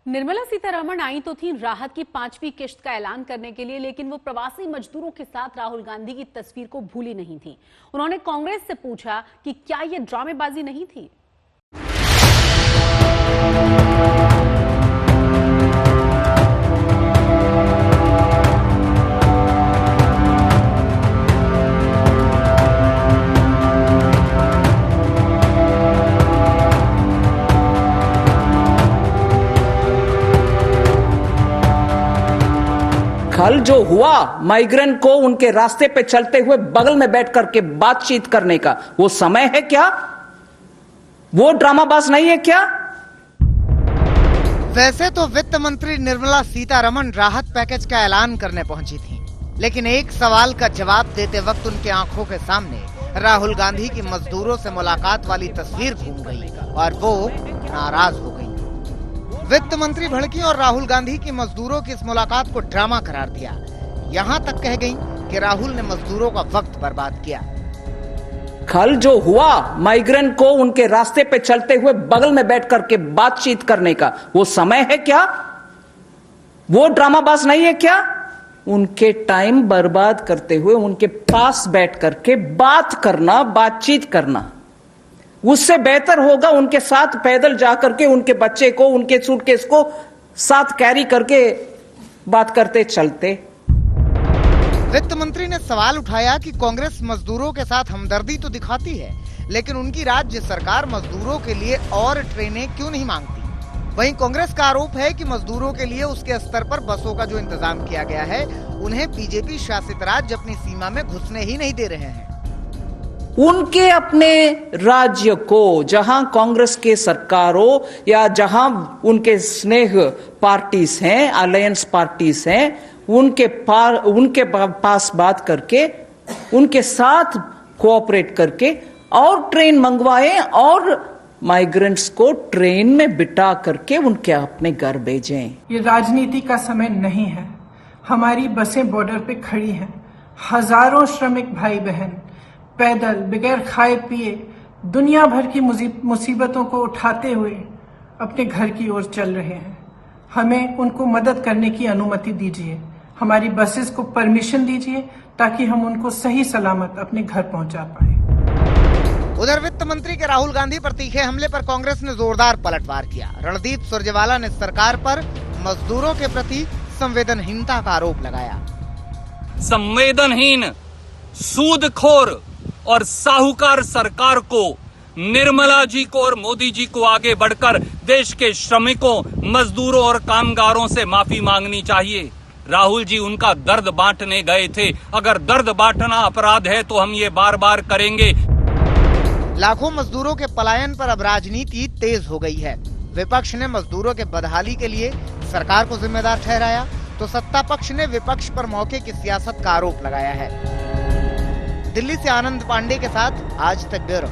निर्मला सीतारमण आई तो थी राहत की 5वीं किश्त का ऐलान करने के लिए, लेकिन वो प्रवासी मजदूरों के साथ राहुल गांधी की तस्वीर को भूली नहीं थी। उन्होंने कांग्रेस से पूछा कि क्या ये ड्रामेबाजी नहीं थी। कल जो हुआ माइग्रेंट को उनके रास्ते पे चलते हुए बगल में बैठ करके बातचीत करने का, वो समय है क्या? वो ड्रामाबाज नहीं है क्या? वैसे तो वित्त मंत्री निर्मला सीतारमण राहत पैकेज का ऐलान करने पहुंची थी, लेकिन एक सवाल का जवाब देते वक्त उनके आंखों के सामने राहुल गांधी की मजदूरों से मुलाकात वाली तस्वीर घूम गई और वो नाराज हो गई। वित्त मंत्री भड़की और राहुल गांधी की मजदूरों की इस मुलाकात को ड्रामा करार दिया। यहाँ तक कह गई कि राहुल ने मजदूरों का वक्त बर्बाद किया। कल जो हुआ माइग्रेंट को उनके रास्ते पे चलते हुए बगल में बैठ करके बातचीत करने का, वो समय है क्या? वो ड्रामाबाज नहीं है क्या? उनके टाइम बर्बाद करते हुए उनके पास बैठ करके बात करना, बातचीत करना, उससे बेहतर होगा उनके साथ पैदल जाकर के उनके बच्चे को, उनके सूटकेस को साथ कैरी करके बात करते चलते। वित्त मंत्री ने सवाल उठाया कि कांग्रेस मजदूरों के साथ हमदर्दी तो दिखाती है, लेकिन उनकी राज्य सरकार मजदूरों के लिए और ट्रेनें क्यों नहीं मांगती। वहीं कांग्रेस का आरोप है कि मजदूरों के लिए उसके स्तर पर बसों का जो इंतजाम किया गया है, उन्हें बीजेपी शासित राज्य अपनी सीमा में घुसने ही नहीं दे रहे हैं। उनके अपने राज्य को, जहां कांग्रेस के सरकारों या जहां उनके स्नेह पार्टीज हैं, अलायंस पार्टीज हैं, उनके पास बात करके, उनके साथ कोऑपरेट करके और ट्रेन मंगवाएं और माइग्रेंट्स को ट्रेन में बिठा करके उनके अपने घर भेजें। ये राजनीति का समय नहीं है। हमारी बसें बॉर्डर पे खड़ी हैं। हजारों श्रमिक भाई बहन पैदल बगैर खाए पिए दुनिया भर की मुसीबतों को उठाते हुए अपने घर की ओर चल रहे हैं। हमें उनको मदद करने की अनुमति दीजिए। हमारी बसेस को परमिशन दीजिए ताकि हम उनको सही सलामत अपने घर पहुंचा पाए। उधर वित्त मंत्री के राहुल गांधी पर तीखे हमले पर कांग्रेस ने जोरदार पलटवार किया। रणदीप सुरजेवाला ने सरकार पर मजदूरों के प्रति संवेदनहीनता का आरोप लगाया। संवेदनहीन, सूदखोर और साहूकार सरकार को, निर्मला जी को और मोदी जी को आगे बढ़कर देश के श्रमिकों, मजदूरों और कामगारों से माफी मांगनी चाहिए। राहुल जी उनका दर्द बांटने गए थे। अगर दर्द बांटना अपराध है तो हम ये बार बार करेंगे। लाखों मजदूरों के पलायन पर अब राजनीति तेज हो गई है। विपक्ष ने मजदूरों के बदहाली के लिए सरकार को जिम्मेदार ठहराया, तो सत्ता पक्ष ने विपक्ष पर मौके की सियासत का आरोप लगाया है। दिल्ली से आनंद पांडे के साथ आज तक ब्यूरो।